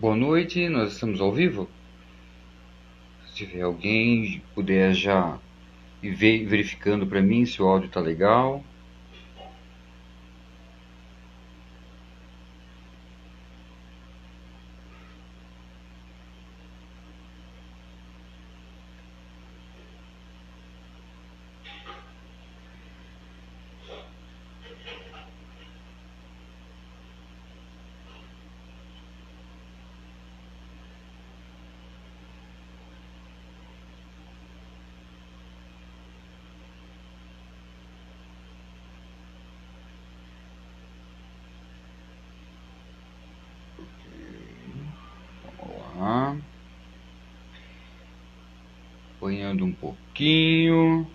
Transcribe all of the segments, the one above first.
Boa noite, nós estamos ao vivo. Se tiver alguém puder já ir verificando para mim se o áudio tá legal. Vamos lá. Apanhando um pouquinho.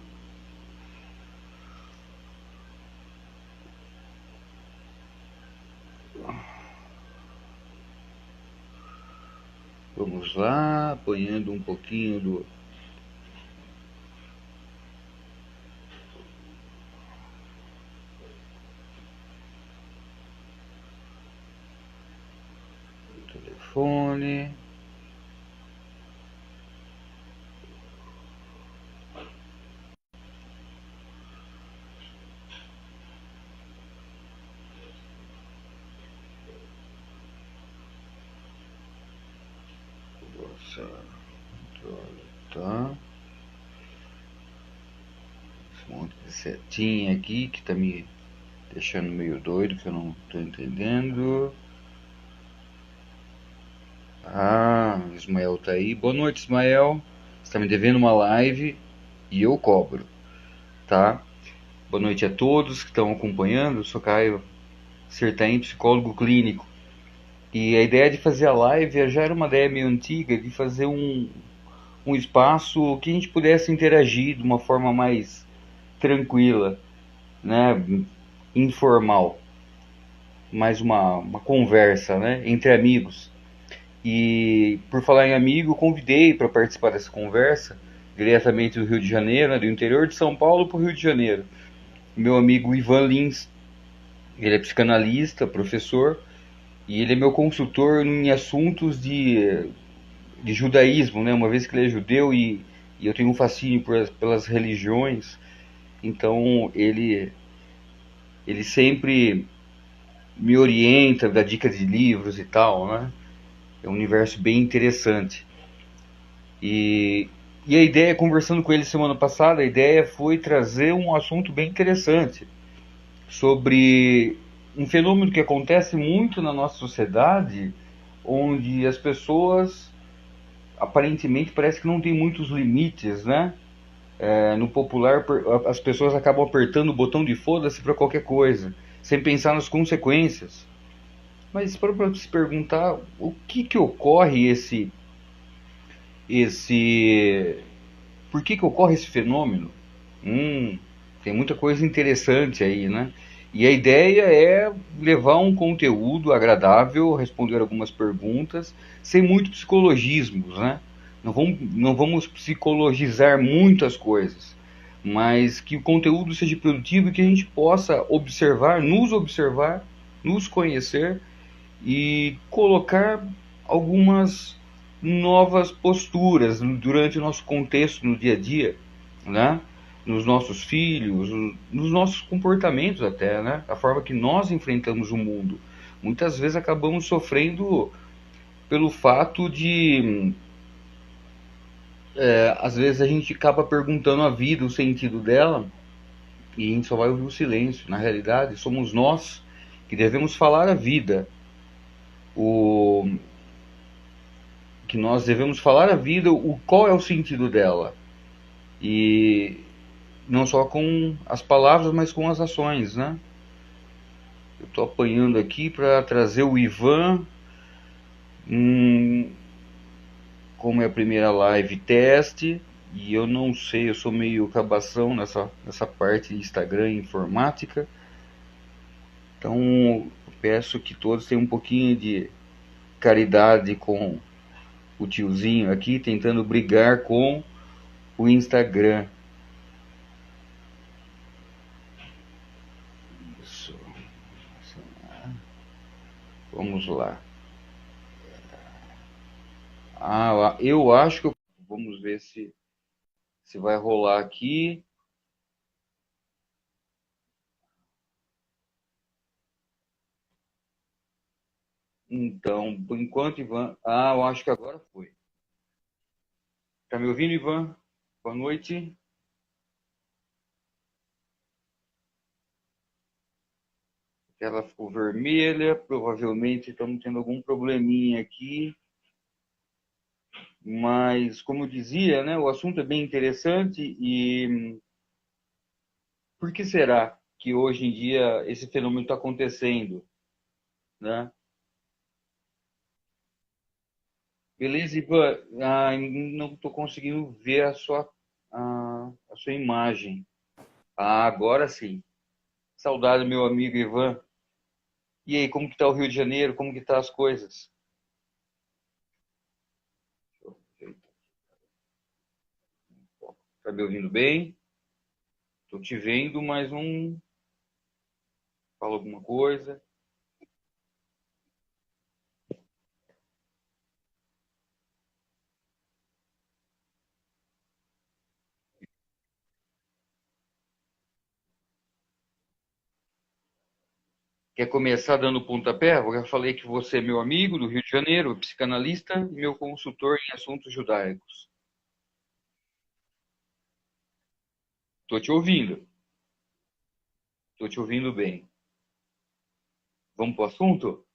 Vamos lá, apanhando um pouquinho do telefone. Tá. Esse monte de setinha aqui que tá me deixando meio doido, que eu não tô entendendo. Ah, o Ismael tá aí. Boa noite, Ismael. Você tá me devendo uma live e eu cobro, tá? Boa noite a todos que estão acompanhando. Eu sou Caio Sertain, psicólogo clínico. E a ideia de fazer a live já era uma ideia meio antiga, de fazer um espaço que a gente pudesse interagir de uma forma mais tranquila, né? Informal. Mais uma conversa, né? Entre amigos. E por falar em amigo, convidei para participar dessa conversa, diretamente do Rio de Janeiro, né? Do interior de São Paulo para o Rio de Janeiro. Meu amigo Ivan Lins. Ele é psicanalista, professor, e ele é meu consultor em assuntos de judaísmo, né? Uma vez que ele é judeu e eu tenho um fascínio pelas religiões, então ele sempre me orienta, dá dicas de livros e tal, né? É um universo bem interessante. E, e a ideia, conversando com ele semana passada, a ideia foi trazer um assunto bem interessante sobre um fenômeno que acontece muito na nossa sociedade, onde as pessoas aparentemente parece que não tem muitos limites, né? No popular, as pessoas acabam apertando o botão de foda-se para qualquer coisa, sem pensar nas consequências. Mas para se perguntar o que ocorre esse, por que ocorre esse fenômeno? Hum, tem muita coisa interessante aí, né? E a ideia é levar um conteúdo agradável, responder algumas perguntas, sem muito psicologismos, né? Não vamos psicologizar muitas coisas, mas que o conteúdo seja produtivo e que a gente possa observar, nos conhecer e colocar algumas novas posturas durante o nosso contexto no dia a dia, né? Nos nossos filhos, nos nossos comportamentos até, né? A forma que nós enfrentamos o mundo. Muitas vezes acabamos sofrendo pelo fato de, às vezes a gente acaba perguntando a vida, o sentido dela, e a gente só vai ouvir o silêncio. Na realidade, somos nós que devemos falar a vida. O que nós devemos falar a vida, qual é o sentido dela. E não só com as palavras, mas com as ações, né? Eu estou apanhando aqui para trazer o Ivan, como é a primeira live teste, e eu não sei, eu sou meio cabação nessa parte de Instagram e informática, então eu peço que todos tenham um pouquinho de caridade com o tiozinho aqui, tentando brigar com o Instagram. Isso. Vamos lá. eu acho que vamos ver se vai rolar aqui. Então, por enquanto, Ivan. Eu acho que agora foi. Tá me ouvindo, Ivan? Boa noite. Ela ficou vermelha, provavelmente estamos tendo algum probleminha aqui, mas como eu dizia, né, o assunto é bem interessante e por que será que hoje em dia esse fenômeno está acontecendo, né? Beleza, Ivan? Não estou conseguindo ver a sua imagem. Agora sim. Saudade, meu amigo Ivan. E aí, como que tá o Rio de Janeiro? Como que tá as coisas? Tá me ouvindo bem? Tô te vendo, mas não fala alguma coisa. Quer começar dando pontapé? Eu já falei que você é meu amigo do Rio de Janeiro, psicanalista e meu consultor em assuntos judaicos. Tô te ouvindo. Tô te ouvindo bem. Vamos pro assunto?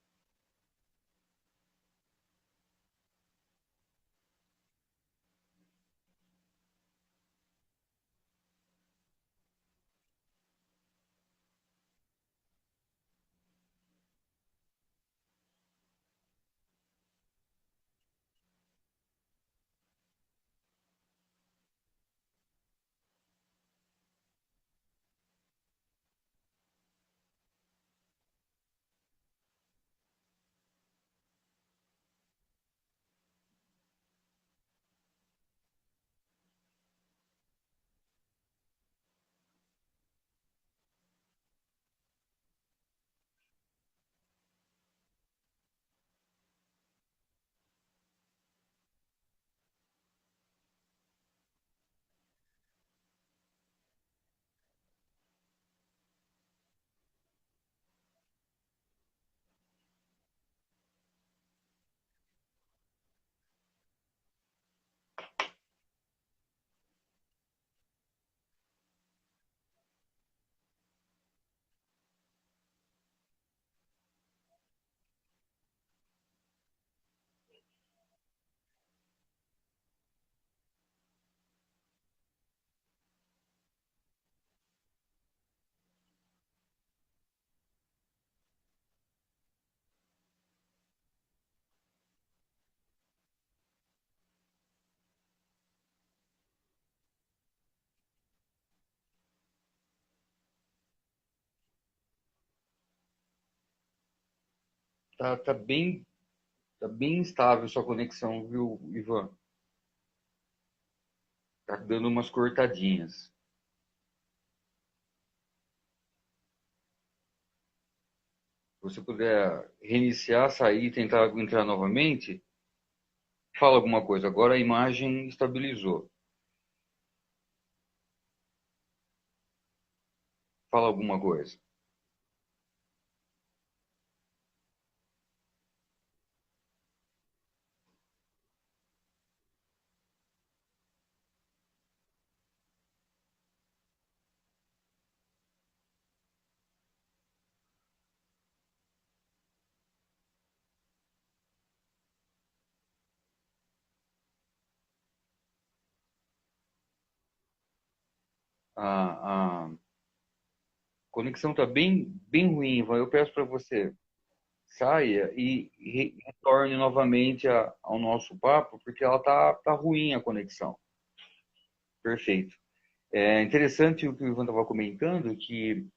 Tá bem instável sua conexão, viu, Ivan? Tá dando umas cortadinhas. Se você puder reiniciar, sair e tentar entrar novamente, fala alguma coisa. Agora a imagem estabilizou. Fala alguma coisa. A conexão está bem ruim, Ivan. Eu peço para você saia e retorne novamente ao nosso papo, porque ela tá ruim a conexão. Perfeito. É interessante o que o Ivan estava comentando, que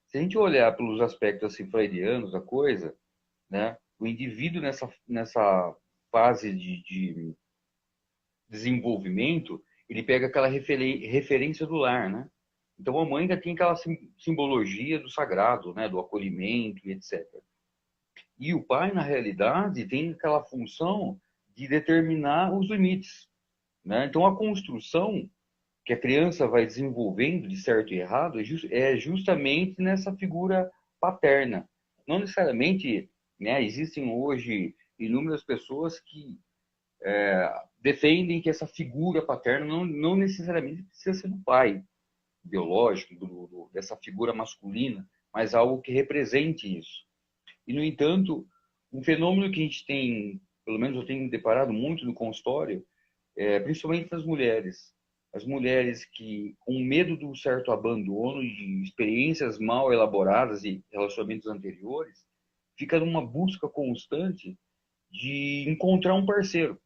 se a gente olhar pelos aspectos assim, freudianos da coisa, né, o indivíduo nessa fase de desenvolvimento, ele pega aquela referência do lar, né? Então a mãe ainda tem aquela simbologia do sagrado, né, do acolhimento e etc. E o pai, na realidade, tem aquela função de determinar os limites, né? Então, a construção que a criança vai desenvolvendo de certo e errado é justamente nessa figura paterna. Não necessariamente, né, existem hoje inúmeras pessoas que defendem que essa figura paterna não necessariamente precisa ser do pai biológico, dessa figura masculina, mas algo que represente isso. E, no entanto, um fenômeno que a gente tem, pelo menos eu tenho me deparado muito no consultório, principalmente nas mulheres. As mulheres que, com medo do certo abandono de experiências mal elaboradas e relacionamentos anteriores, fica numa busca constante de encontrar um parceiro,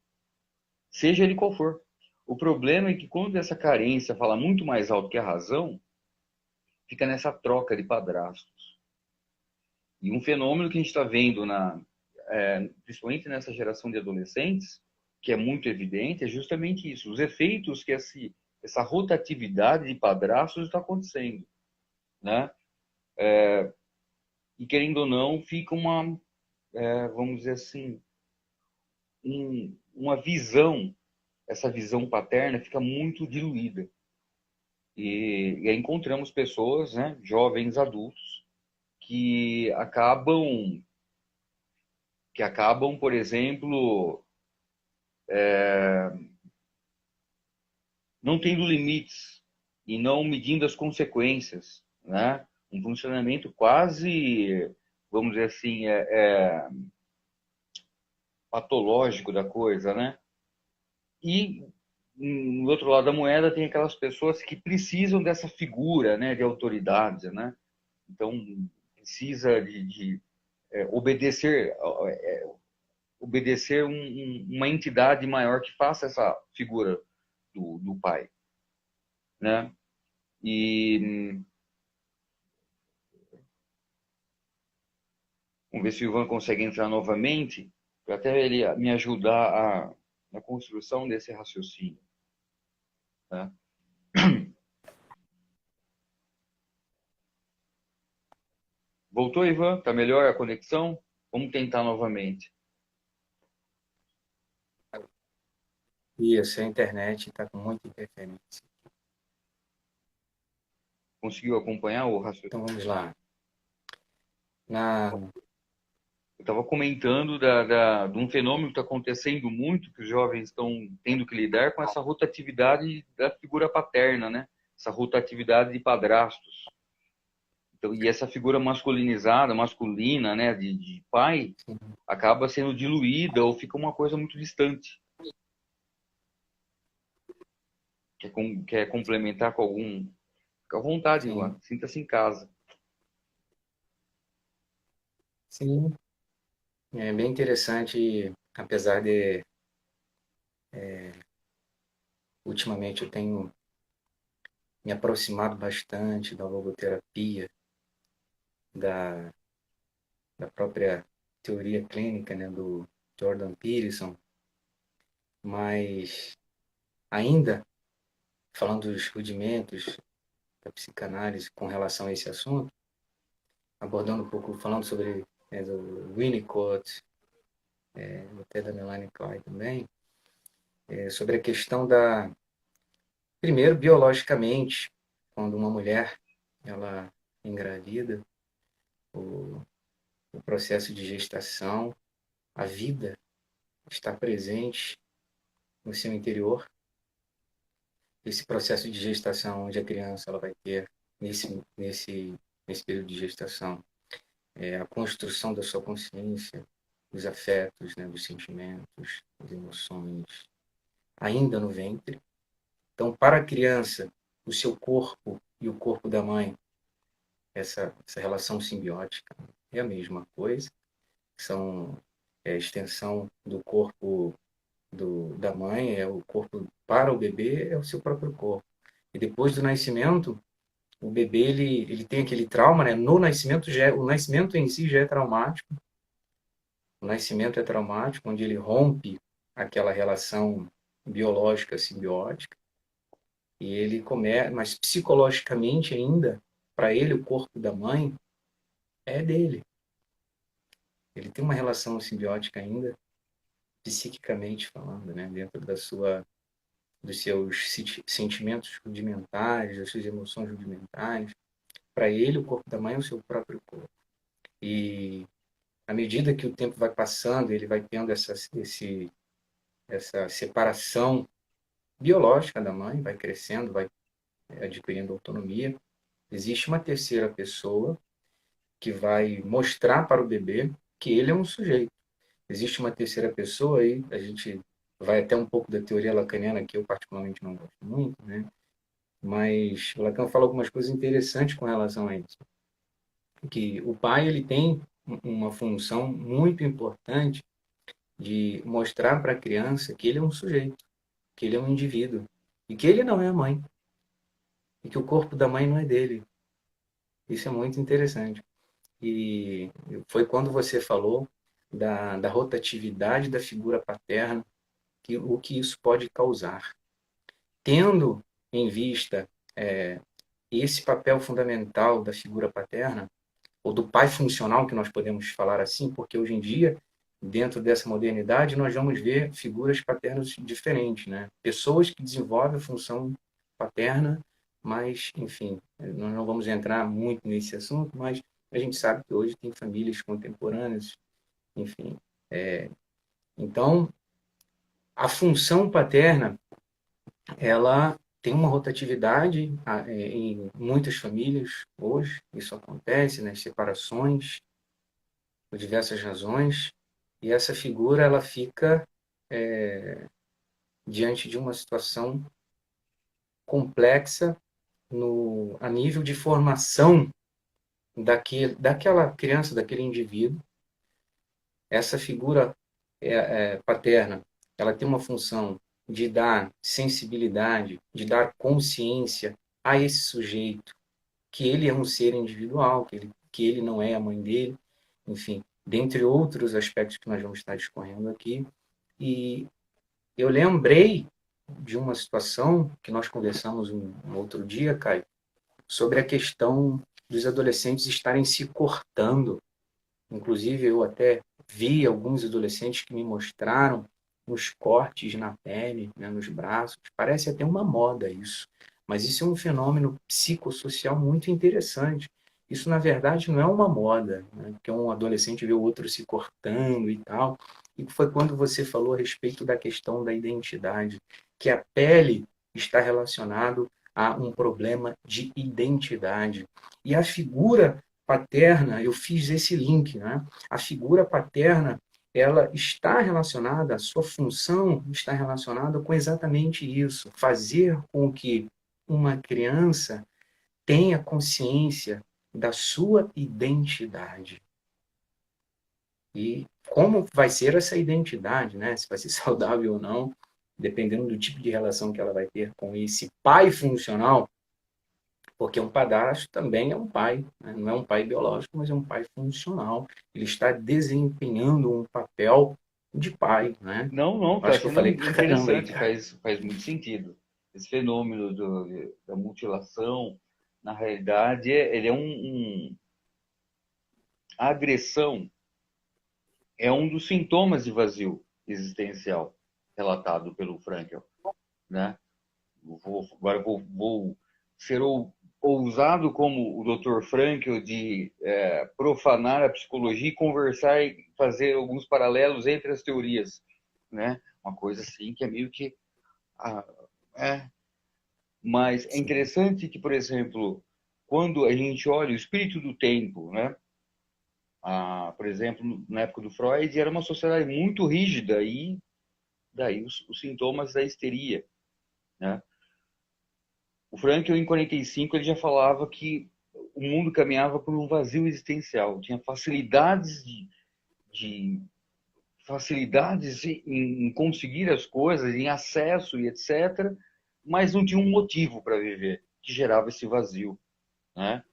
seja ele qual for. O problema é que quando essa carência fala muito mais alto que a razão, fica nessa troca de padrastos. E um fenômeno que a gente está vendo, principalmente nessa geração de adolescentes, que é muito evidente, é justamente isso. Os efeitos que essa rotatividade de padrastos está acontecendo. Né? E, querendo ou não, fica vamos dizer assim, uma visão, essa visão paterna fica muito diluída. E aí encontramos pessoas, né, jovens adultos, que acabam, por exemplo, não tendo limites e não medindo as consequências, né? Um funcionamento quase, vamos dizer assim, patológico da coisa, né? E no outro lado da moeda tem aquelas pessoas que precisam dessa figura, né, de autoridade, né? Então precisa de obedecer, uma entidade maior que faça essa figura do pai, né? E vamos ver se o Ivan consegue entrar novamente, para até ele me ajudar na construção desse raciocínio. Tá? Voltou, Ivan? Tá melhor a conexão? Vamos tentar novamente. Isso, a internet está com muita interferência. Conseguiu acompanhar o raciocínio? Então vamos lá. Eu estava comentando de um fenômeno que está acontecendo muito, que os jovens estão tendo que lidar com essa rotatividade da figura paterna, né? Essa rotatividade de padrastos. Então, e essa figura masculinizada, masculina, né, de pai, acaba sendo diluída ou fica uma coisa muito distante. Quer complementar com algum... Fica à vontade, Ivan. Sinta-se em casa. Sim, é bem interessante, apesar de ultimamente eu tenho me aproximado bastante da logoterapia, da, da própria teoria clínica, né, do Jordan Peterson, mas ainda falando dos rudimentos da psicanálise com relação a esse assunto, abordando um pouco, falando sobre do Winnicott, até da Melanie Klein também, sobre a questão primeiro, biologicamente, quando uma mulher ela engravida, o processo de gestação, a vida está presente no seu interior. Esse processo de gestação, onde a criança ela vai ter, nesse período de gestação, a construção da sua consciência, dos afetos, né, dos sentimentos, das emoções, ainda no ventre. Então, para a criança, o seu corpo e o corpo da mãe, essa relação simbiótica é a mesma coisa, são a extensão do corpo da mãe, é o corpo para o bebê, é o seu próprio corpo. E depois do nascimento, o bebê ele tem aquele trauma, né? No nascimento o nascimento em si já é traumático. O nascimento é traumático, onde ele rompe aquela relação biológica simbiótica e ele começa, mas psicologicamente ainda, para ele o corpo da mãe é dele. Ele tem uma relação simbiótica ainda psiquicamente falando, né? Dentro dos seus sentimentos rudimentares, das suas emoções rudimentares. Para ele, o corpo da mãe é o seu próprio corpo. E à medida que o tempo vai passando, ele vai tendo essa separação biológica da mãe, vai crescendo, vai adquirindo autonomia. Existe uma terceira pessoa que vai mostrar para o bebê que ele é um sujeito. Existe uma terceira pessoa aí, a gente vai até um pouco da teoria lacaniana, que eu particularmente não gosto muito, né? Mas o Lacan fala algumas coisas interessantes com relação a isso. Que o pai ele tem uma função muito importante de mostrar para a criança que ele é um sujeito, que ele é um indivíduo, e que ele não é a mãe, e que o corpo da mãe não é dele. Isso é muito interessante. E foi quando você falou da rotatividade da figura paterna, que, o que isso pode causar. Tendo em vista esse papel fundamental da figura paterna, ou do pai funcional, que nós podemos falar assim, porque hoje em dia, dentro dessa modernidade, nós vamos ver figuras paternas diferentes, né? Pessoas que desenvolvem a função paterna, mas, enfim, nós não vamos entrar muito nesse assunto, mas a gente sabe que hoje tem famílias contemporâneas, enfim. Então, a função paterna, ela tem uma rotatividade em muitas famílias hoje, isso acontece nas separações, por diversas razões, e essa figura ela fica diante de uma situação complexa a nível de formação daquela criança, daquele indivíduo. Essa figura paterna, ela tem uma função de dar sensibilidade, de dar consciência a esse sujeito, que ele é um ser individual, que ele não é a mãe dele, enfim, dentre outros aspectos que nós vamos estar discorrendo aqui. E eu lembrei de uma situação que nós conversamos um outro dia, Caio, sobre a questão dos adolescentes estarem se cortando. Inclusive, eu até vi alguns adolescentes que me mostraram uns cortes na pele, né, nos braços. Parece até uma moda isso. Mas isso é um fenômeno psicossocial muito interessante. Isso, na verdade, não é uma moda, né? Que um adolescente vê o outro se cortando e tal. E foi quando você falou a respeito da questão da identidade, que a pele está relacionado a um problema de identidade. E a figura paterna, eu fiz esse link, né? A figura paterna, ela está relacionada, a sua função está relacionada com exatamente isso, fazer com que uma criança tenha consciência da sua identidade. E como vai ser essa identidade, né? Se vai ser saudável ou não, dependendo do tipo de relação que ela vai ter com esse pai funcional, porque um padrasto também é um pai, né? Não é um pai biológico, mas é um pai funcional. Ele está desempenhando um papel de pai, né? Não, não, está Acho que eu sendo falei pra caramba aí, interessante, cara. faz muito sentido. Esse fenômeno da mutilação, na realidade, ele é a agressão é um dos sintomas de vazio existencial relatado pelo Frankl, né? Agora vou ser ousado como o Dr. Frankl de profanar a psicologia e conversar e fazer alguns paralelos entre as teorias, né? Uma coisa assim que é meio que ah, é. Mas é Sim, interessante que, por exemplo, quando a gente olha o espírito do tempo, né? Por exemplo, na época do Freud, era uma sociedade muito rígida e daí os sintomas da histeria, né? O Frankl, em 45, ele já falava que o mundo caminhava por um vazio existencial. Tinha de facilidades em conseguir as coisas, em acesso e etc., mas não tinha um motivo para viver, que gerava esse vazio, né?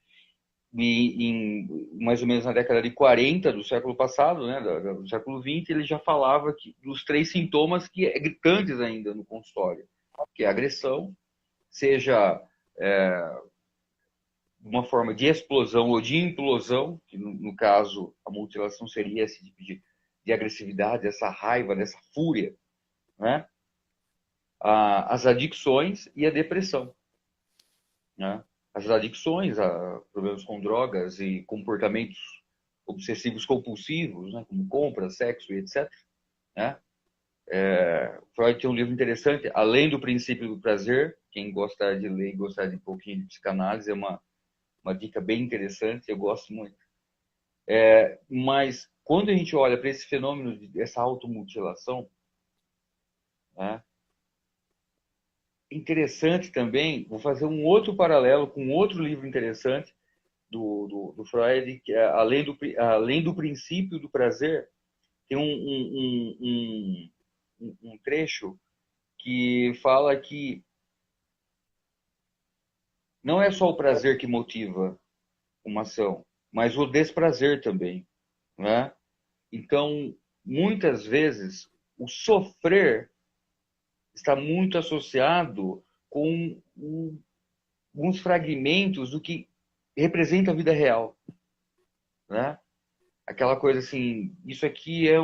E mais ou menos na década de 40 do século passado, né, do século 20, ele já falava dos três sintomas que é gritantes ainda no consultório, que é a agressão, seja uma forma de explosão ou de implosão, que no caso a mutilação seria esse tipo de agressividade, dessa raiva, dessa fúria, né? As adicções e a depressão, né? As adicções, problemas com drogas e comportamentos obsessivos compulsivos, né? Como compra, sexo e etc., né? Freud tem um livro interessante, Além do Princípio do Prazer. Quem gostar de ler e gostar de um pouquinho de psicanálise, é uma dica bem interessante, eu gosto muito. Mas quando a gente olha para esse fenômeno dessa automutilação, né, interessante também, vou fazer um outro paralelo com outro livro interessante do Freud, que é Além do Princípio do Prazer. Tem um trecho que fala que não é só o prazer que motiva uma ação, mas o desprazer também, né? Então, muitas vezes, o sofrer está muito associado com alguns fragmentos do que representa a vida real, né? Aquela coisa assim, isso aqui é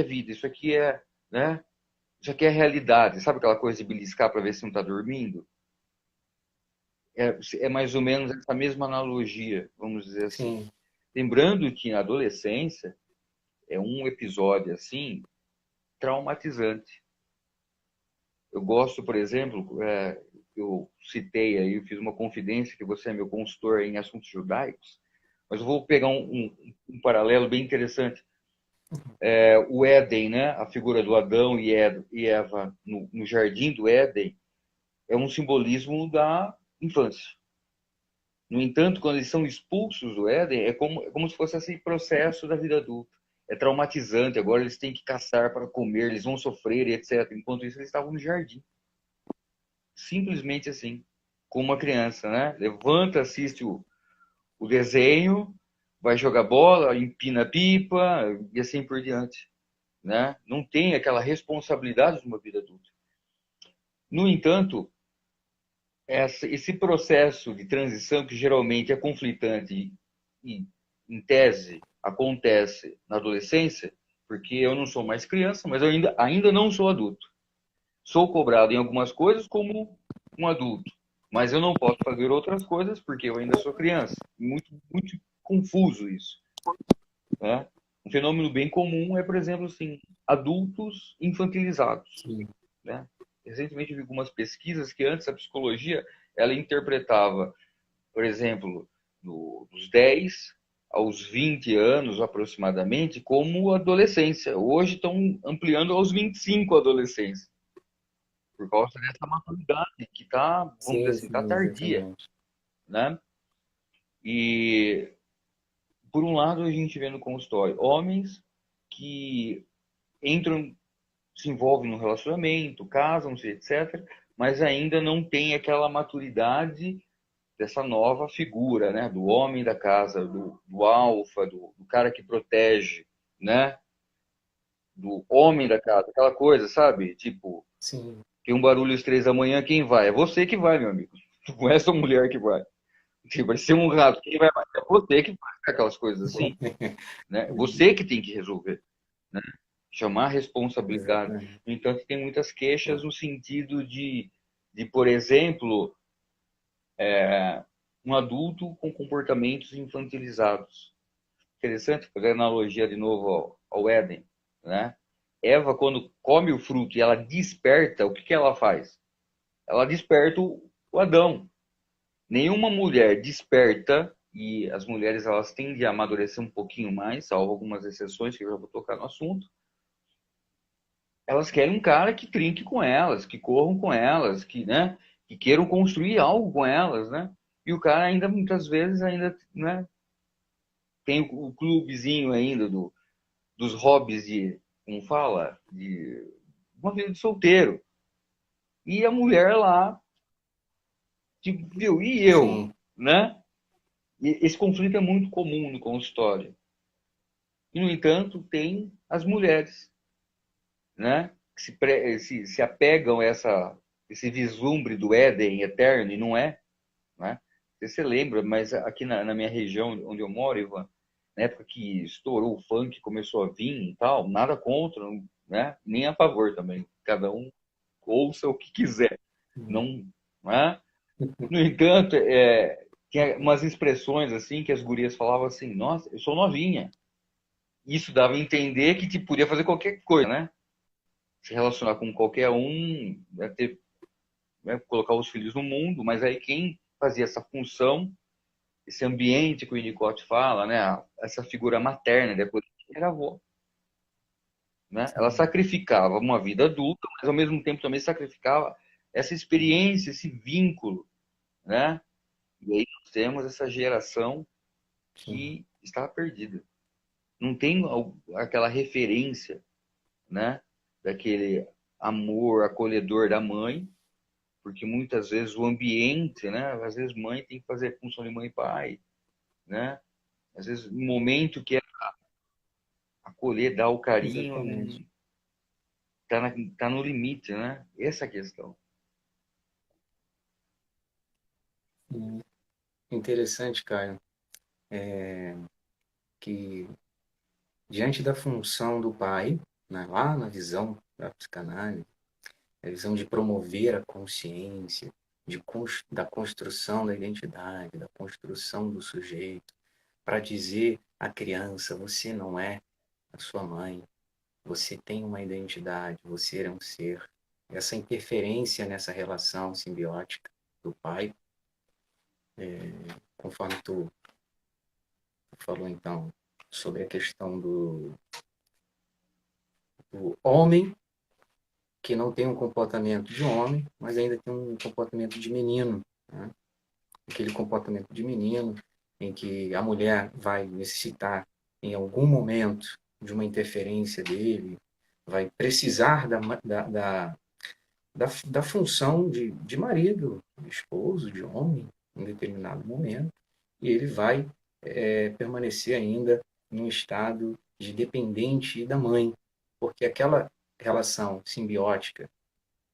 vida, isso aqui é, né? Isso aqui é realidade, sabe aquela coisa de beliscar para ver se não está dormindo? É mais ou menos essa mesma analogia, vamos dizer assim. Sim. Lembrando que na adolescência é um episódio assim traumatizante. Eu gosto, por exemplo, eu citei aí, eu fiz uma confidência que você é meu consultor em assuntos judaicos, mas eu vou pegar um paralelo bem interessante. O Éden, né? A figura do Adão e Eva no jardim do Éden é um simbolismo da infância. No entanto, quando eles são expulsos do Éden, é como se fosse esse processo da vida adulta. É traumatizante, agora eles têm que caçar para comer, eles vão sofrer, etc. Enquanto isso, eles estavam no jardim. Simplesmente assim, como uma criança, né? Levanta, assiste o desenho, vai jogar bola, empina a pipa e assim por diante, né? Não tem aquela responsabilidade de uma vida adulta. No entanto, esse processo de transição que geralmente é conflitante e, em tese, acontece na adolescência, porque eu não sou mais criança, mas eu ainda não sou adulto. Sou cobrado em algumas coisas como um adulto, mas eu não posso fazer outras coisas porque eu ainda sou criança. Muito, muito confuso isso, né? Um fenômeno bem comum é, por exemplo, assim, adultos infantilizados, Sim. né? Recentemente eu vi algumas pesquisas que antes a psicologia ela interpretava, por exemplo, dos 10 aos 20 anos aproximadamente como adolescência. Hoje estão ampliando aos 25 a adolescência, por causa dessa maturidade que está, vamos dizer Sim, assim, está sim, tardia, exatamente. né? E, por um lado, a gente vê no consultório homens que entram, se envolvem no relacionamento, casam-se, etc., mas ainda não têm aquela maturidade dessa nova figura, né? Do homem da casa, do alfa, do cara que protege, né? Do homem da casa, aquela coisa, sabe? Tipo, Sim. tem um barulho às 3 da manhã, quem vai? É você que vai, meu amigo. Não é essa mulher que vai. Tipo, vai ser um rato, quem vai? É você que vai, aquelas coisas assim, né? Você que tem que resolver, né? Chamar a responsabilidade. Exatamente. No entanto, tem muitas queixas no sentido por exemplo, um adulto com comportamentos infantilizados. Interessante fazer analogia de novo ao Éden, né? Eva, quando come o fruto e ela desperta, o que ela faz? Ela desperta o Adão. Nenhuma mulher desperta, e as mulheres elas tendem a amadurecer um pouquinho mais, salvo algumas exceções que eu já vou tocar no assunto. Elas querem um cara que trinque com elas, que corram com elas, que, né, que queiram construir algo com elas, né? E o cara ainda muitas vezes ainda, né, tem o clubezinho ainda dos hobbies de, como fala, de uma vida de solteiro. E a mulher lá, tipo, viu, e eu, Sim. né? E esse conflito é muito comum no consultório. E, no entanto, tem as mulheres, né? Que se apegam a esse vislumbre do Éden eterno, e não é, né? Não sei se você lembra, mas aqui na minha região onde eu moro, Ivan, na época que estourou o funk, começou a vir e tal, nada contra, né? Nem a favor também. Cada um ouça o que quiser. Não, né? No entanto, tinha umas expressões assim que as gurias falavam assim: Nossa, eu sou novinha. Isso dava a entender que te podia fazer qualquer coisa, né? Se relacionar com qualquer um, né? Né? Colocar os filhos no mundo, mas aí quem fazia essa função, esse ambiente que o Winnicott fala, né? Essa figura materna, depois era a avó. Né? Ela Sim, sacrificava uma vida adulta, mas ao mesmo tempo também sacrificava essa experiência, esse vínculo, né? E aí nós temos essa geração sim, que está perdida. Não tem aquela referência, né? Daquele amor acolhedor da mãe, porque muitas vezes o ambiente, né? Às vezes mãe tem que fazer função de mãe e pai, né? Às vezes no momento que é acolher, dar o exatamente. carinho, tá no limite, né? Essa é a questão. Sim. Interessante, Caio, que diante da função do pai, né, lá na visão da psicanálise, a visão de promover a consciência, da construção da identidade, da construção do sujeito, para dizer à criança: você não é a sua mãe, você tem uma identidade, você é um ser. Essa interferência nessa relação simbiótica do pai, conforme tu falou então, sobre a questão do homem que não tem um comportamento de homem, mas ainda tem um comportamento de menino, né? Aquele comportamento de menino em que a mulher vai necessitar, em algum momento, de uma interferência dele, vai precisar da função de marido, de esposo, de homem, em determinado momento, e ele vai permanecer ainda num estado de dependente da mãe, porque aquela relação simbiótica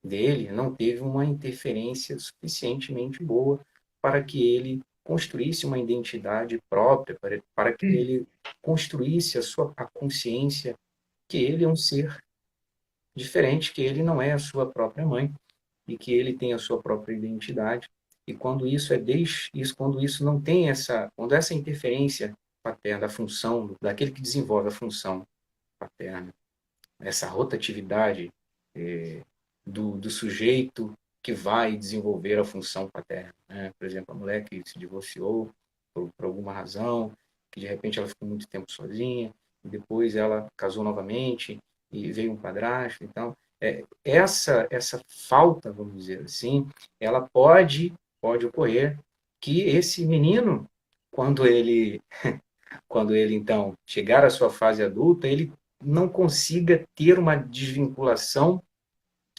dele não teve uma interferência suficientemente boa para que ele construísse uma identidade própria, para que ele construísse a consciência que ele é um ser diferente, que ele não é a sua própria mãe e que ele tem a sua própria identidade. E quando quando isso não tem quando essa interferência paterna da função daquele que desenvolve a função paterna, essa rotatividade eh, do sujeito que vai desenvolver a função paterna. Né? Por exemplo, a mulher que se divorciou por alguma razão, que de repente ela ficou muito tempo sozinha, e depois ela casou novamente e veio um padrasto. Então, essa falta, vamos dizer assim, ela pode ocorrer que esse menino, quando ele quando ele então chegar à sua fase adulta, ele não consiga ter uma desvinculação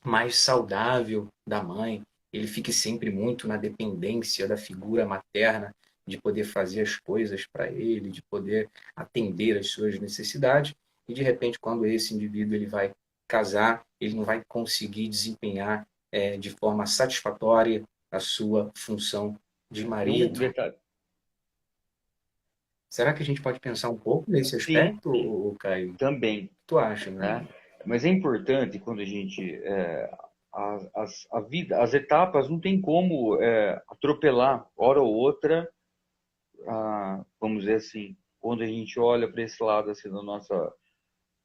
mais saudável da mãe, ele fique sempre muito na dependência da figura materna de poder fazer as coisas para ele, de poder atender às suas necessidades, e de repente quando esse indivíduo ele vai casar, ele não vai conseguir desempenhar de forma satisfatória a sua função de Tem um marido. detalhe. Será que a gente pode pensar um pouco nesse Sim, aspecto, Caio? O que também, tu acha, meu né? amigo? Mas é importante quando a gente a vida, as etapas não tem como atropelar hora ou outra, vamos dizer assim, quando a gente olha para esse lado assim da nossa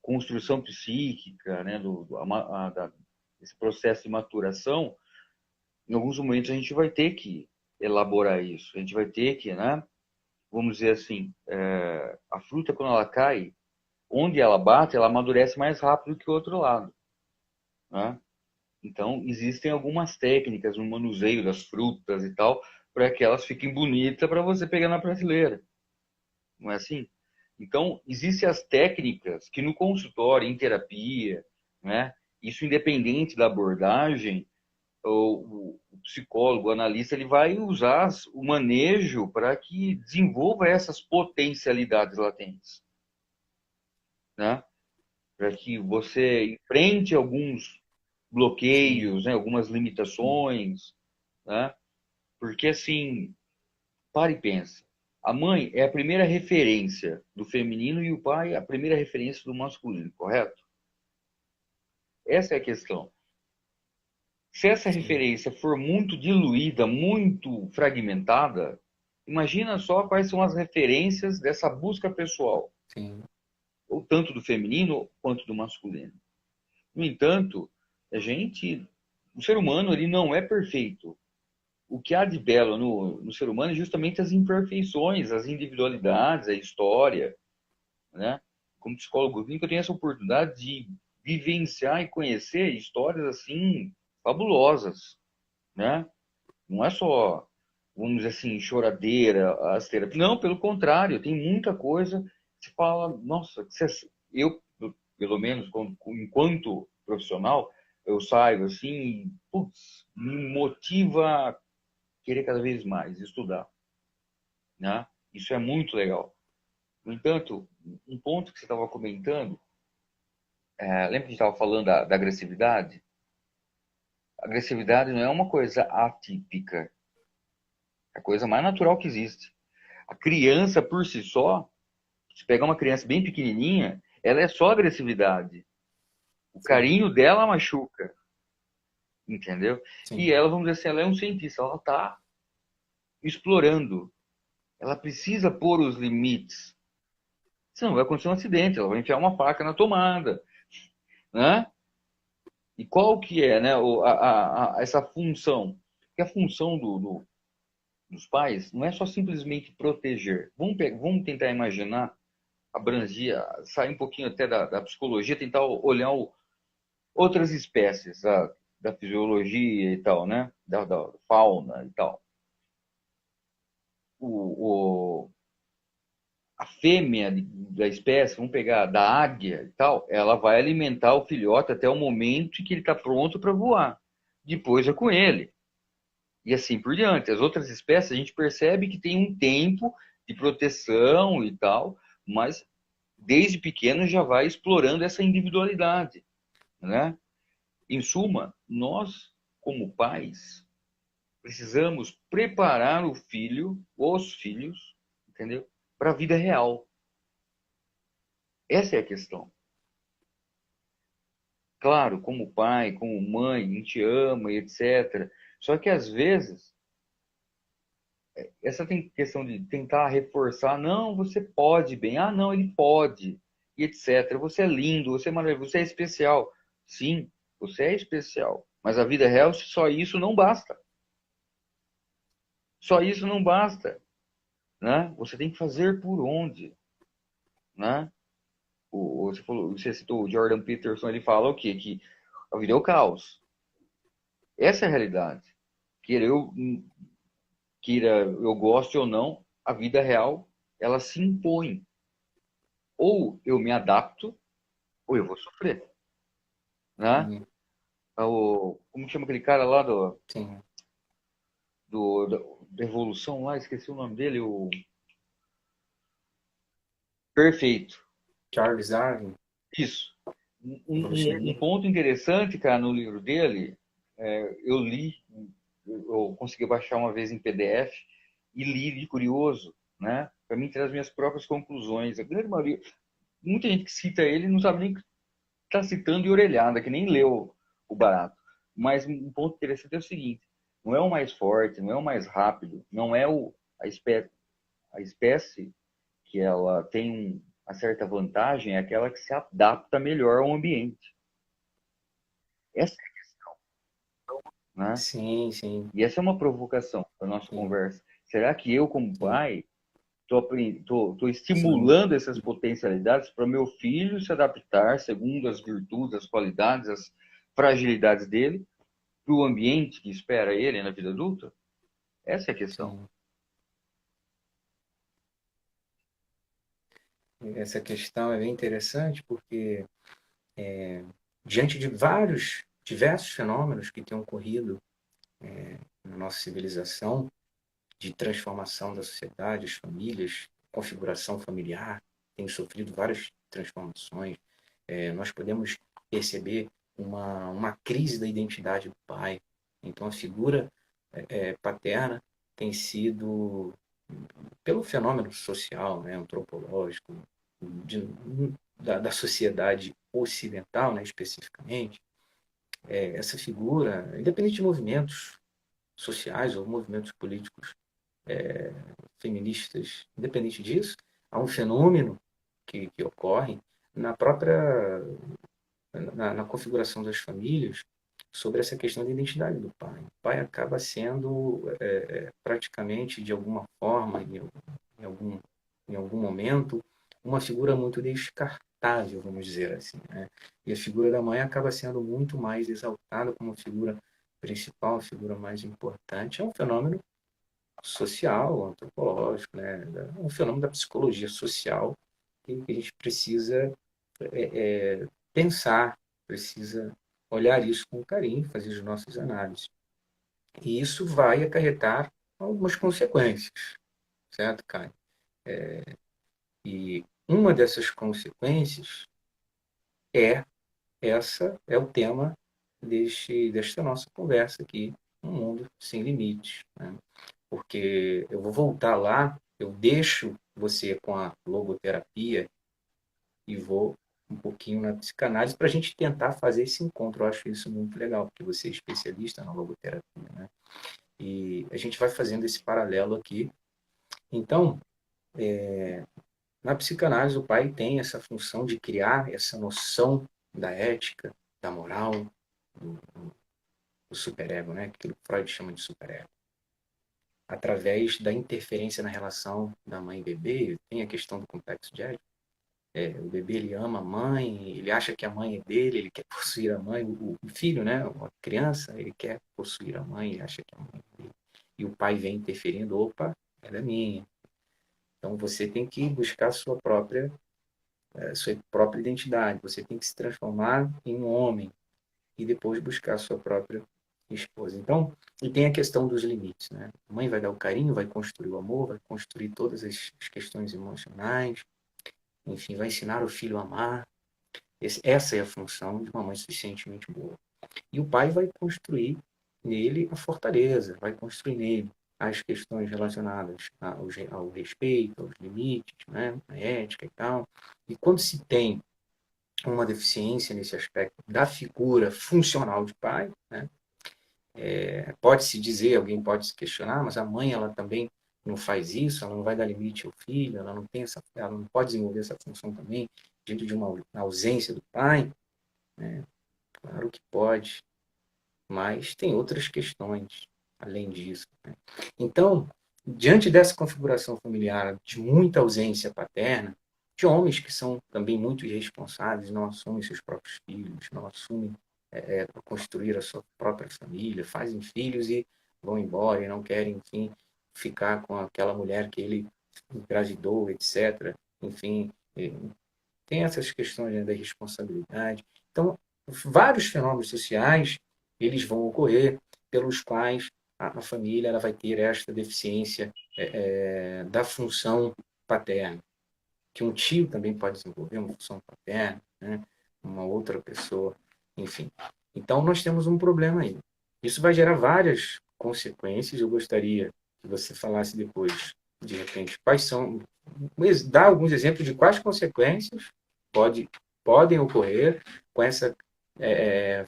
construção psíquica, né, esse processo de maturação, em alguns momentos a gente vai ter que elaborar isso, a gente vai ter que, né, vamos dizer assim, a fruta quando ela cai, onde ela bate, ela amadurece mais rápido que o outro lado, né? Então, existem algumas técnicas no manuseio das frutas e tal, para que elas fiquem bonitas para você pegar na prateleira. Não é assim? Então, existem as técnicas que no consultório, em terapia, né? Isso independente da abordagem, o psicólogo, o analista, ele vai usar o manejo para que desenvolva essas potencialidades latentes, né? Para que você enfrente alguns Sim, bloqueios, né? Algumas limitações, né? Porque assim, para e pensa. A mãe é a primeira referência do feminino e o pai é a primeira referência do masculino, correto? Essa é a questão. Se essa Sim, referência for muito diluída, muito fragmentada, imagina só quais são as referências dessa busca pessoal, sim, ou tanto do feminino quanto do masculino. No entanto, o ser humano ele não é perfeito. O que há de belo no ser humano é justamente as imperfeições, as individualidades, a história, né? Como psicólogo clínico, eu tenho essa oportunidade de vivenciar e conhecer histórias assim fabulosas, né? Não é só, vamos dizer assim, choradeira, asteira. Não, pelo contrário, tem muita coisa que se fala, nossa, eu, pelo menos, enquanto profissional, eu saio assim, putz, me motiva a querer cada vez mais estudar, né? Isso é muito legal. No entanto, um ponto que você estava comentando, lembra que a gente estava falando da agressividade? A agressividade não é uma coisa atípica, é a coisa mais natural que existe. A criança, por si só, se pegar uma criança bem pequenininha, ela é só agressividade. O sim, carinho dela machuca, entendeu? E sim, ela, vamos dizer assim, ela é um cientista, ela está explorando. Ela precisa pôr os limites. Senão vai acontecer um acidente, ela vai enfiar uma faca na tomada, né? E qual que é, né, essa função? Porque a função dos pais não é só simplesmente proteger. Vamos tentar imaginar, abranger, sair um pouquinho até da psicologia, tentar olhar outras espécies da fisiologia e tal, né? Da fauna e tal. O, o, a fêmea da espécie, vamos pegar da águia e tal, ela vai alimentar o filhote até o momento em que ele está pronto para voar. Depois é com ele. E assim por diante. As outras espécies a gente percebe que tem um tempo de proteção e tal, mas desde pequeno já vai explorando essa individualidade, né? Em suma, nós, como pais, precisamos preparar o filho, os filhos, entendeu? Para a vida real. Essa é a questão. Claro, como pai, como mãe, a gente ama e etc. Só que às vezes, essa tem questão de tentar reforçar, não, você pode bem, ah, não, ele pode, e etc. Você é lindo, você é maravilhoso, você é especial. Sim, você é especial. Mas a vida real, só isso não basta. Só isso não basta, né? Você tem que fazer por onde, né? Você citou o Jordan Peterson, ele fala o quê? Que a vida é o caos. Essa é a realidade. Queira eu, queira eu goste ou não, a vida real, ela se impõe. Ou eu me adapto, ou eu vou sofrer, né? sim, Como chama aquele cara lá sim. da Evolução lá, esqueci o nome dele, o Perfeito. Charles Darwin, Isso. Um evolucionismo. ponto interessante, cara, no livro dele, eu li, eu consegui baixar uma vez em PDF e li de curioso, né? Para mim, tirar as minhas próprias conclusões. A grande maioria, muita gente que cita ele não sabe nem que está citando e orelhada, que nem leu o barato. Mas um ponto interessante é o seguinte: não é o mais forte, não é o mais rápido, não é a espécie que ela tem uma certa vantagem, é aquela que se adapta melhor ao ambiente. Essa é a questão, né? Sim, sim, E essa é uma provocação para nossa sim, conversa. Será que eu, como sim, pai, estou sim. estimulando essas potencialidades para meu filho se adaptar segundo as virtudes, as qualidades, as fragilidades dele, para o ambiente que espera ele na vida adulta? Essa é a questão. Sim. Essa questão é bem interessante porque, diante de diversos fenômenos que têm ocorrido na nossa civilização, de transformação da sociedade, as famílias, configuração familiar, tem sofrido várias transformações. Nós podemos perceber uma crise da identidade do pai. Então, a figura paterna tem sido pelo fenômeno social, né, antropológico, de, da sociedade ocidental, né, especificamente, essa figura, independente de movimentos sociais ou movimentos políticos feministas, independente disso, há um fenômeno que ocorre na própria na configuração das famílias sobre essa questão da identidade do pai. O pai acaba sendo praticamente, de alguma forma, em algum, em algum momento, uma figura muito descartável, vamos dizer assim. Né? E a figura da mãe acaba sendo muito mais exaltada como figura principal, figura mais importante. É um fenômeno social, antropológico, né? Um fenômeno da psicologia social que a gente precisa pensar, precisa olhar isso com carinho, fazer as nossas análises. E isso vai acarretar algumas consequências, certo, Caio? E uma dessas consequências é é o tema desta nossa conversa aqui, Um Mundo Sem Limites. Né? Porque eu vou voltar lá, eu deixo você com a logoterapia e vou um pouquinho na psicanálise para a gente tentar fazer esse encontro. Eu acho isso muito legal, porque você é especialista na logoterapia, né? E a gente vai fazendo esse paralelo aqui. Então, na psicanálise, o pai tem essa função de criar essa noção da ética, da moral, do, do superego, né? Aquilo que Freud chama de superego. Através da interferência na relação da mãe e bebê, tem a questão do complexo de Édipo. O bebê ele ama a mãe, ele acha que a mãe é dele, ele quer possuir a mãe, o filho, né, a criança, ele quer possuir a mãe, ele acha que a mãe é dele. E o pai vem interferindo, opa, ela é minha. Então você tem que buscar sua própria identidade, você tem que se transformar em um homem e depois buscar a sua própria esposa. Então, e tem a questão dos limites, né? A mãe vai dar o carinho, vai construir o amor, vai construir todas as questões emocionais, enfim, vai ensinar o filho a amar. Essa é a função de uma mãe suficientemente boa. E o pai vai construir nele a fortaleza, vai construir nele as questões relacionadas ao respeito, aos limites, né, a ética e tal. E quando se tem uma deficiência nesse aspecto da figura funcional de pai, né, pode-se dizer, alguém pode se questionar, mas a mãe ela também não faz isso, ela não vai dar limite ao filho, ela não pode desenvolver essa função também diante de uma ausência do pai. Claro que pode, mas tem outras questões além disso. Né? Então, diante dessa configuração familiar de muita ausência paterna, de homens que são também muito irresponsáveis, não assumem seus próprios filhos, não assumem construir a sua própria família, fazem filhos e vão embora e não querem, enfim, ficar com aquela mulher que ele engravidou, etc. Enfim, tem essas questões, né, da responsabilidade. Então, vários fenômenos sociais eles vão ocorrer pelos quais a família ela vai ter esta deficiência da função paterna, que um tio também pode desenvolver uma função paterna, né? Uma outra pessoa, enfim. Então, nós temos um problema aí. Isso vai gerar várias consequências. Eu gostaria que você falasse depois, de repente, quais são, dá alguns exemplos de quais consequências pode, podem ocorrer com essa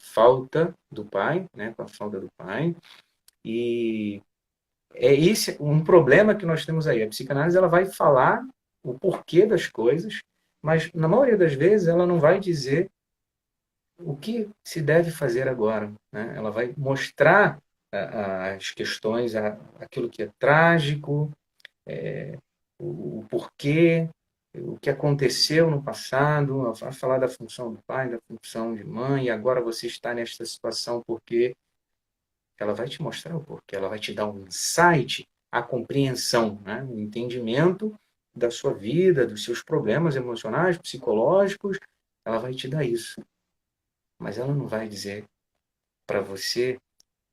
falta do pai, né, com a falta do pai. E é esse um problema que nós temos aí. A psicanálise ela vai falar o porquê das coisas, mas na maioria das vezes ela não vai dizer o que se deve fazer agora. Né? Ela vai mostrar as questões, aquilo que é trágico, o porquê, o que aconteceu no passado, vai falar da função do pai, da função de mãe, e agora você está nesta situação porque ela vai te mostrar o porquê, ela vai te dar um insight, a compreensão, né? O entendimento da sua vida, dos seus problemas emocionais, psicológicos, ela vai te dar isso. Mas ela não vai dizer para você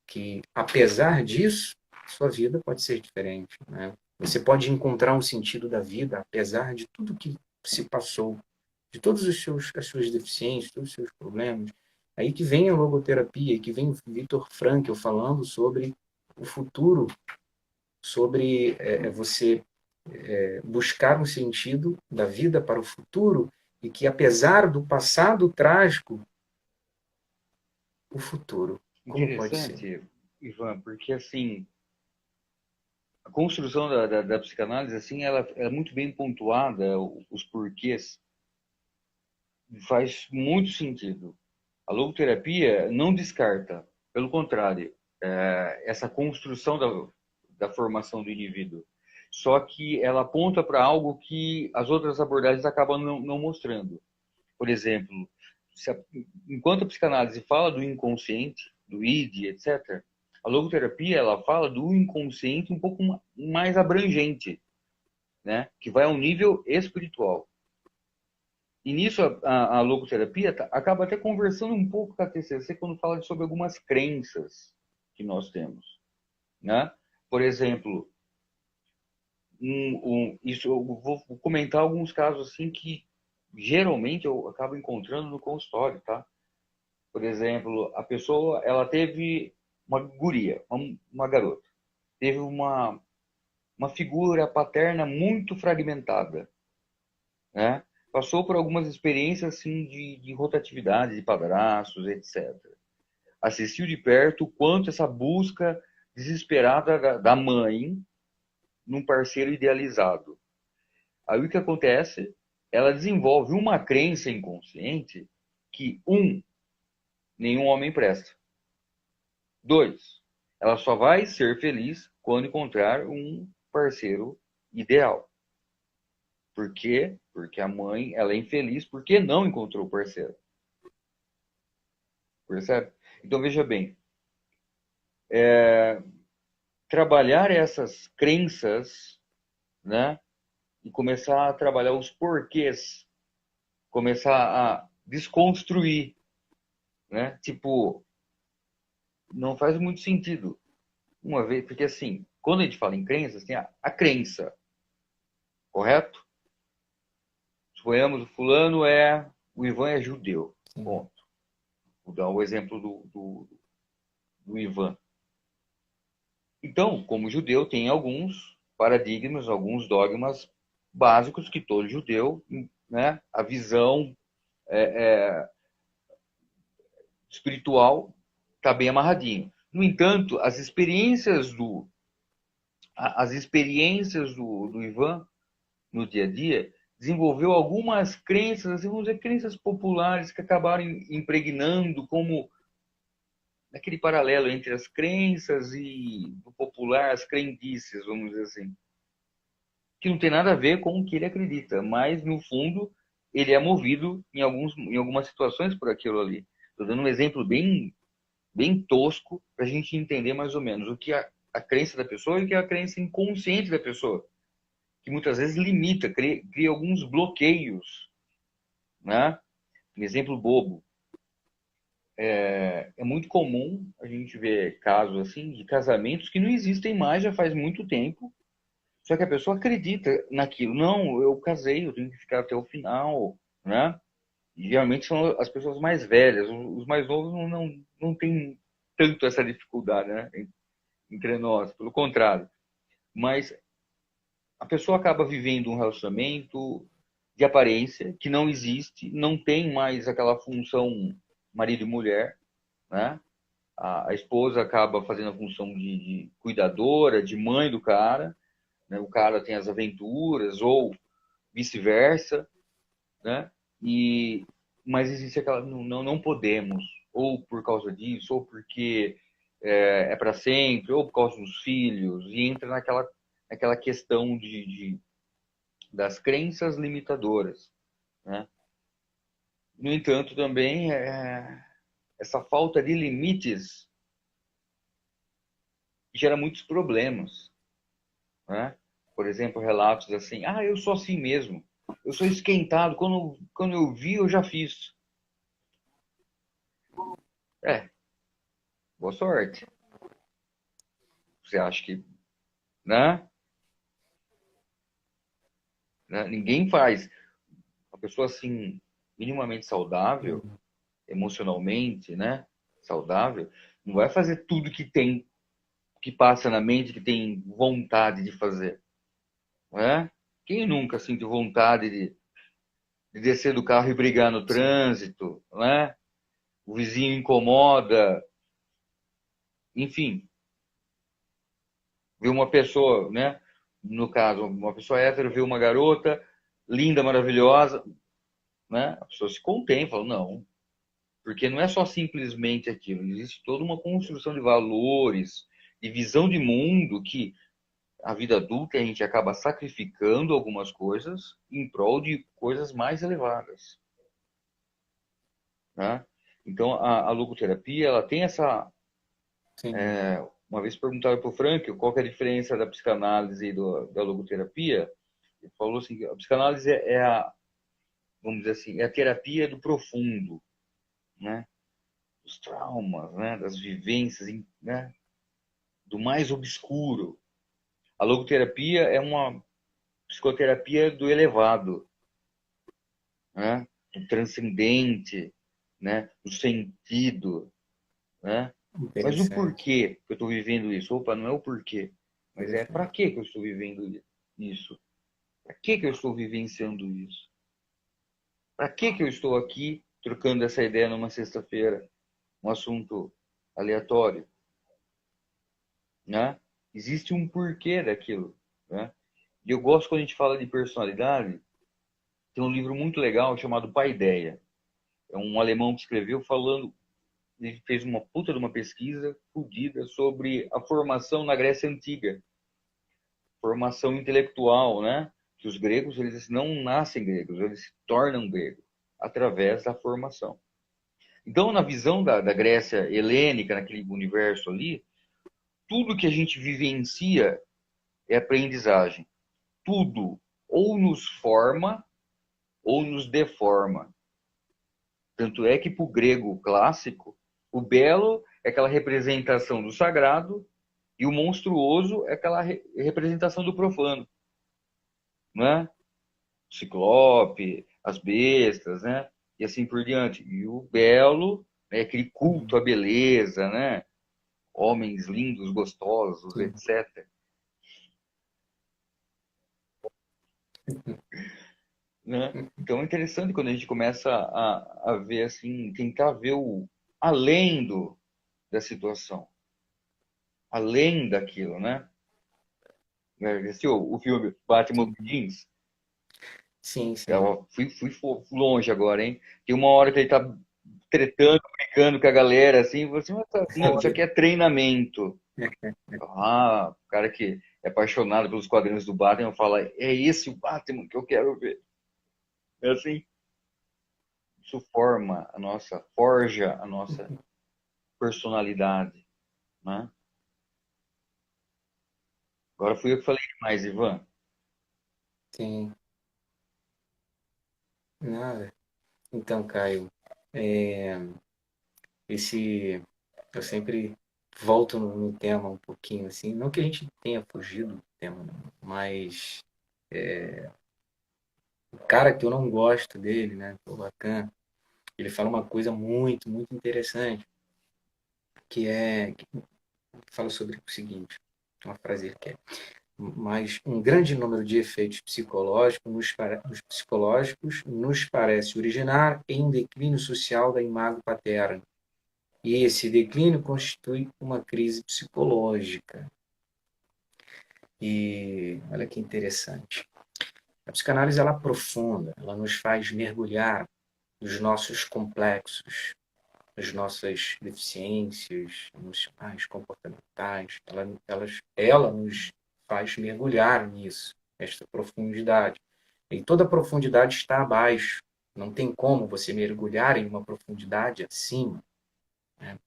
que, apesar disso, sua vida pode ser diferente, né? Você pode encontrar um sentido da vida, apesar de tudo que se passou, de todas as suas deficiências, todos os seus problemas. Aí que vem a logoterapia, que vem o Viktor Frankl falando sobre o futuro sobre você buscar um sentido da vida para o futuro e que, apesar do passado trágico, o futuro, como pode ser? Interessante, Ivan, porque assim, a construção da psicanálise, assim, ela é muito bem pontuada, os porquês, faz muito sentido. A logoterapia não descarta, pelo contrário, essa construção da formação do indivíduo. Só que ela aponta para algo que as outras abordagens acabam não mostrando. Por exemplo, enquanto a psicanálise fala do inconsciente, do id, etc., a logoterapia ela fala do inconsciente um pouco mais abrangente, né? Que vai ao nível espiritual. E nisso a logoterapia acaba até conversando um pouco com a TCC quando fala sobre algumas crenças que nós temos, né? Por exemplo, isso eu vou comentar alguns casos assim que geralmente eu acabo encontrando no consultório, tá? Por exemplo, a pessoa ela teve uma guria, uma garota, teve uma figura paterna muito fragmentada, né? Passou por algumas experiências assim de rotatividade de padrastos, etc. Assistiu de perto o quanto essa busca desesperada da mãe num parceiro idealizado. Aí o que acontece? Ela desenvolve uma crença inconsciente que, nenhum homem presta. 2, ela só vai ser feliz quando encontrar um parceiro ideal. Por quê? Porque a mãe ela é infeliz porque não encontrou o parceiro. Percebe? Então veja bem, trabalhar essas crenças, né? E começar a trabalhar os porquês, começar a desconstruir, né? Tipo, não faz muito sentido. Uma vez, porque assim, quando a gente fala em crenças, tem a crença, correto? Suponhamos, o Ivan é judeu. Sim. Ponto. Vou dar o exemplo do Ivan. Então, como judeu, tem alguns paradigmas, alguns dogmas básicos que todo judeu, né, a visão espiritual está bem amarradinho. No entanto, as experiências do Ivan no dia a dia desenvolveu algumas crenças, assim, vamos dizer, crenças populares que acabaram impregnando como aquele paralelo entre as crenças e o popular, as crendices, vamos dizer assim, que não tem nada a ver com o que ele acredita, mas no fundo ele é movido em algumas situações por aquilo ali. Estou dando um exemplo bem tosco para a gente entender mais ou menos o que é a crença da pessoa e o que é a crença inconsciente da pessoa, que muitas vezes limita, cria alguns bloqueios, né? Um exemplo bobo. É muito comum a gente ver casos assim de casamentos que não existem mais já faz muito tempo, só que a pessoa acredita naquilo. Não, eu casei, eu tenho que ficar até o final, né? E geralmente são as pessoas mais velhas, os mais novos não têm tanto essa dificuldade, né? Entre nós, pelo contrário. Mas a pessoa acaba vivendo um relacionamento de aparência que não existe, não tem mais aquela função marido e mulher, né? A esposa acaba fazendo a função de cuidadora, de mãe do cara, né? O cara tem as aventuras ou vice-versa, né? E mas existe aquela não podemos, ou por causa disso, ou porque é para sempre, ou por causa dos filhos, e entra naquela questão das crenças limitadoras, né? No entanto, também essa falta de limites gera muitos problemas, né? Por exemplo, relatos assim: ah, eu sou assim mesmo, eu sou esquentado, quando eu vi, eu já fiz. É, boa sorte. Você acha que, né? Ninguém faz. Uma pessoa assim, minimamente saudável, emocionalmente, né? Saudável, não vai fazer tudo que passa na mente que tem vontade de fazer? Não é? Quem nunca sentiu vontade de descer do carro e brigar no Sim, trânsito, não é? O vizinho incomoda, enfim, ver uma pessoa, né? No caso, uma pessoa hétero vê uma garota linda, maravilhosa, né? A pessoa se contém, fala, não, porque não é só simplesmente aquilo, existe toda uma construção de valores, de visão de mundo que a vida adulta a gente acaba sacrificando algumas coisas em prol de coisas mais elevadas, né? Então a logoterapia ela tem essa. sim, Uma vez perguntaram para o Frank qual que é a diferença da psicanálise e da logoterapia, ele falou assim, a psicanálise é a, vamos dizer assim, é a terapia do profundo, né? Dos traumas, né? Das vivências, né? Do mais obscuro. A logoterapia é uma psicoterapia do elevado, né? Do transcendente, né? Do sentido, né? Mas o interessante, porquê que eu estou vivendo isso? Opa, não é o porquê, mas é para interessante. que eu estou vivendo isso? Para que eu estou vivenciando isso? Para que eu estou aqui trocando essa ideia numa sexta-feira? Um assunto aleatório, né? Existe um porquê daquilo, né? E eu gosto quando a gente fala de personalidade, tem um livro muito legal chamado Paideia. É um alemão que escreveu falando, ele fez uma puta de uma pesquisa fodida sobre a formação na Grécia Antiga, formação intelectual, né? Que os gregos, eles não nascem gregos, eles se tornam gregos através da formação. Então, na visão da Grécia helênica, naquele universo ali, tudo que a gente vivencia é aprendizagem. Tudo ou nos forma ou nos deforma. Tanto é que, para o grego clássico, o belo é aquela representação do sagrado e o monstruoso é aquela representação do profano, né? O ciclope, as bestas, né? E assim por diante. E o belo é aquele culto Uhum. à beleza, né? Homens lindos, gostosos, Sim. etc. Né? Então é interessante quando a gente começa a ver assim, tentar ver o além da situação, além daquilo, né? Esse, o filme Batman Sim, Begins, sim, sim. eu fui longe agora, hein? Tem uma hora que ele tá tretando, brincando com a galera, assim, você, não, isso aqui é treinamento. Ah, o cara que é apaixonado pelos quadrinhos do Batman fala, é esse o Batman que eu quero ver. É assim, isso forma a nossa, forja a nossa personalidade, né? Agora fui eu que falei demais, Ivan. Sim. Nada. Então, Caio, é, esse eu sempre volto no tema um pouquinho assim, não que a gente tenha fugido do tema, não, mas o cara que eu não gosto dele, né, o Lacan, ele fala uma coisa muito, muito interessante, que fala sobre o seguinte, uma frase que é: mas um grande número de efeitos psicológicos nos parece originar em declínio social da imago paterna. E esse declínio constitui uma crise psicológica. E olha que interessante. A psicanálise ela aprofunda, ela nos faz mergulhar nos nossos complexos, nas nossas deficiências emocionais, comportamentais. Ela nos faz mergulhar nisso, nesta profundidade. E toda profundidade está abaixo. Não tem como você mergulhar em uma profundidade acima, né?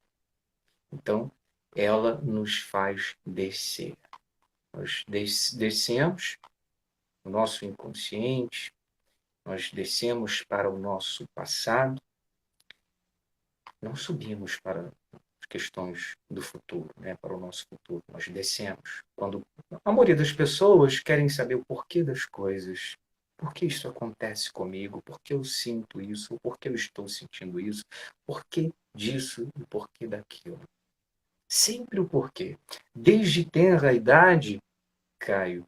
Então, ela nos faz descer. Nós descemos o nosso inconsciente, nós descemos para o nosso passado, não subimos para as questões do futuro, né, para o nosso futuro, nós descemos. Quando a maioria das pessoas querem saber o porquê das coisas, por que isso acontece comigo, por que eu sinto isso, por que eu estou sentindo isso, por que disso e por que daquilo. Sempre o porquê. Desde tenra idade, Caio,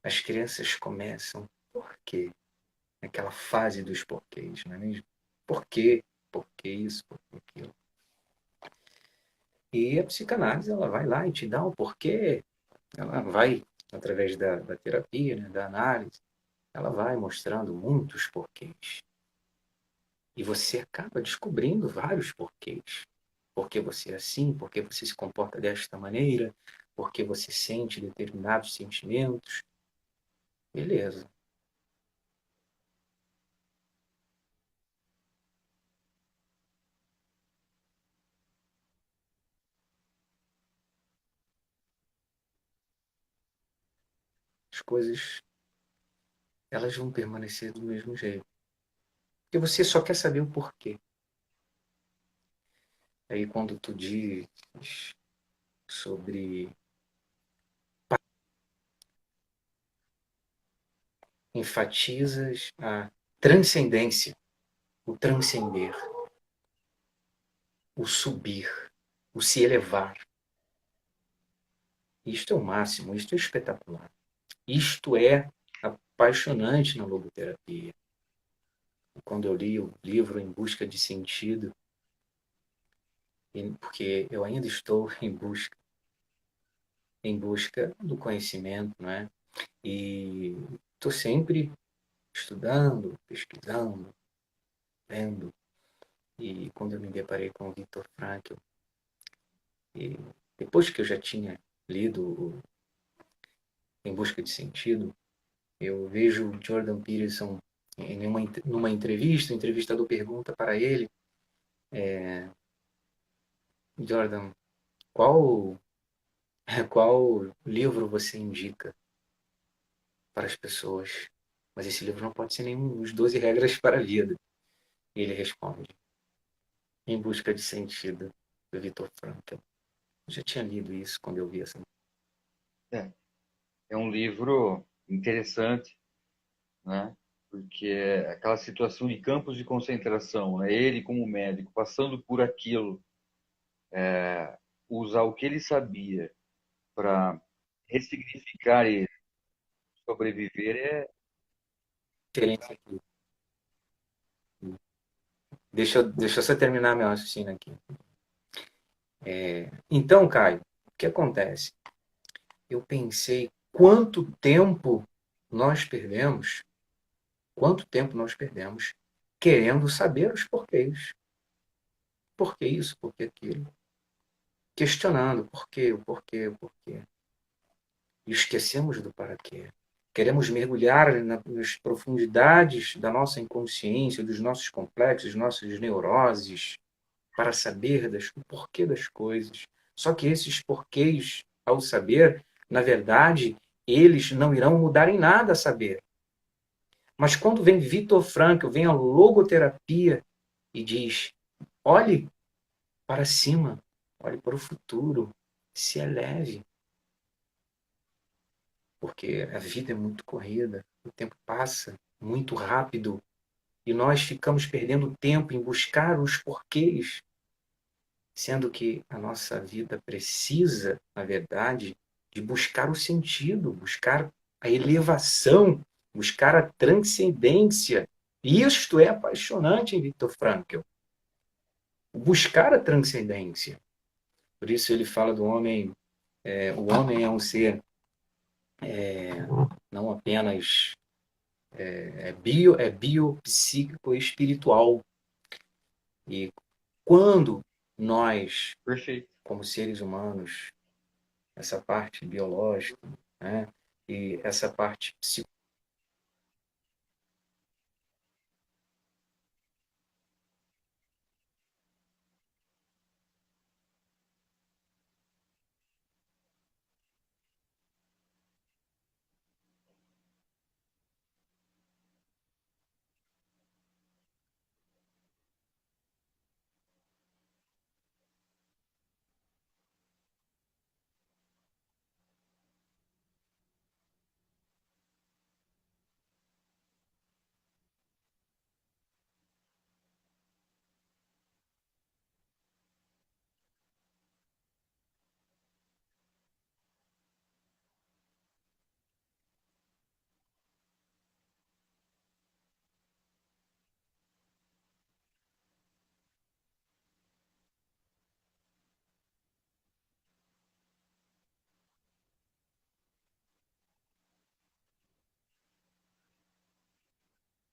as crianças começam por quê? Naquela fase dos porquês, não é mesmo? Por quê? Por que isso? Por que aquilo? E a psicanálise, ela vai lá e te dá o porquê. Ela vai, através da terapia, né, da análise, ela vai mostrando muitos porquês. E você acaba descobrindo vários porquês. Por que você é assim? Por que você se comporta desta maneira? Por que você sente determinados sentimentos? Beleza. As coisas, elas vão permanecer do mesmo jeito. Porque você só quer saber o porquê. Aí quando tu diz sobre enfatizas a transcendência, o transcender, o subir, o se elevar. Isto é o máximo, isto é espetacular. Isto é apaixonante na logoterapia. Quando eu li o livro Em Busca de Sentido, porque eu ainda estou em busca do conhecimento, não é? E estou sempre estudando, pesquisando, lendo. E quando eu me deparei com o Viktor Frankl, e depois que eu já tinha lido Em Busca de Sentido, eu vejo o Jordan Peterson numa entrevista, o entrevistador pergunta para ele, Jordan, qual, qual livro você indica para as pessoas? Mas esse livro não pode ser nenhum dos 12 regras para a vida. E ele responde, Em Busca de Sentido, do Viktor Frankl. Eu já tinha lido isso quando eu vi essa. É, é um livro interessante, né? Porque é aquela situação de campos de concentração, né? Ele como médico passando por aquilo, usar o que ele sabia para ressignificar e sobreviver é Excelência aqui. Deixa eu só terminar meu raciocínio aqui. Então, Caio, o que acontece? Eu pensei nós perdemos, quanto tempo nós perdemos querendo saber os porquês. Por que isso, por que aquilo? Questionando por quê, o porquê, o porquê. E esquecemos do para quê. Queremos mergulhar nas profundidades da nossa inconsciência, dos nossos complexos, nossas neuroses, para saber o porquê das coisas. Só que esses porquês, ao saber, na verdade, eles não irão mudar em nada a saber. Mas quando vem Viktor Frankl, vem a logoterapia e diz: olhe para cima, olhe para o futuro, se eleve, porque a vida é muito corrida, o tempo passa muito rápido e nós ficamos perdendo tempo em buscar os porquês, sendo que a nossa vida precisa, na verdade, de buscar o sentido, buscar a elevação, buscar a transcendência. E isto é apaixonante em Viktor Frankl. Buscar a transcendência. Por isso ele fala do homem, o homem é um ser não apenas bio, psíquico e espiritual. E quando nós, perfeito. como seres humanos, essa parte biológica, né, e essa parte psicológica,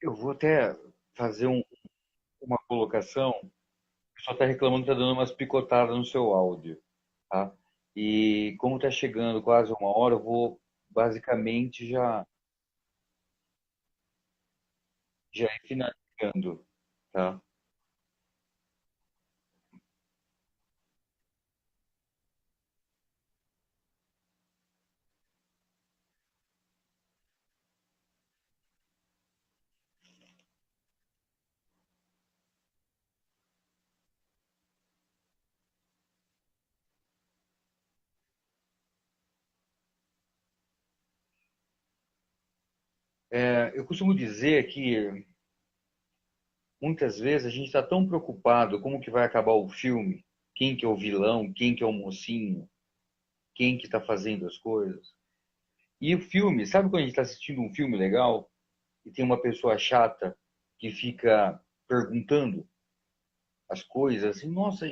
Eu vou até fazer uma colocação. O pessoal está reclamando que está dando umas picotadas no seu áudio, tá? E como está chegando quase uma hora, eu vou basicamente já ir finalizando, tá? Eu costumo dizer que muitas vezes a gente está tão preocupado como que vai acabar o filme, quem que é o vilão, quem que é o mocinho, quem que está fazendo as coisas. E o filme, sabe quando a gente está assistindo um filme legal e tem uma pessoa chata que fica perguntando as coisas assim, nossa,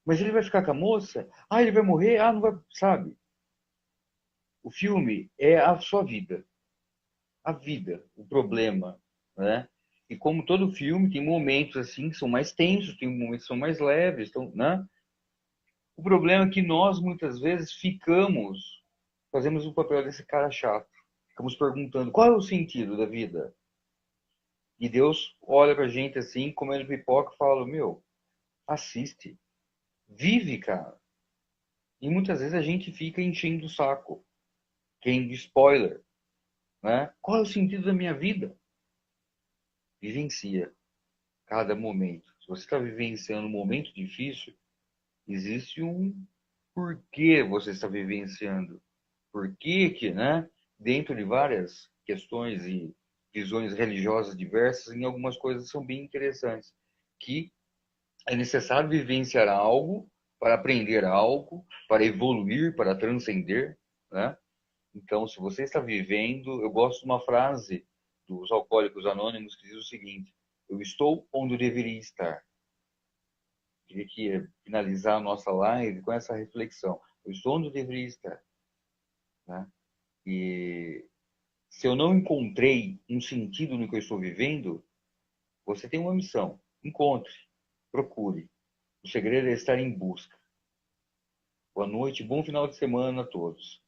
mas ele vai ficar com a moça? Ah, ele vai morrer? Ah, não vai, sabe? O filme é a sua vida, a vida, o problema, né? E como todo filme, tem momentos assim que são mais tensos, tem momentos que são mais leves, então, né? O problema é que nós muitas vezes fazemos o papel desse cara chato. Ficamos perguntando qual é o sentido da vida? E Deus olha pra gente assim, comendo pipoca e fala: Meu, assiste, vive, cara. E muitas vezes a gente fica enchendo o saco, querendo spoiler, né? Qual é o sentido da minha vida? Vivencia cada momento. Se você está vivenciando um momento difícil, existe um porquê você está vivenciando. Por que que, né? Dentro de várias questões e visões religiosas diversas, em algumas coisas são bem interessantes, que é necessário vivenciar algo para aprender algo, para evoluir, para transcender, né? Então, se você está vivendo, eu gosto de uma frase dos Alcoólicos Anônimos que diz o seguinte: eu estou onde eu deveria estar. Queria finalizar a nossa live com essa reflexão. Eu estou onde eu deveria estar, né? E se eu não encontrei um sentido no que eu estou vivendo, você tem uma missão. Encontre, procure. O segredo é estar em busca. Boa noite, bom final de semana a todos.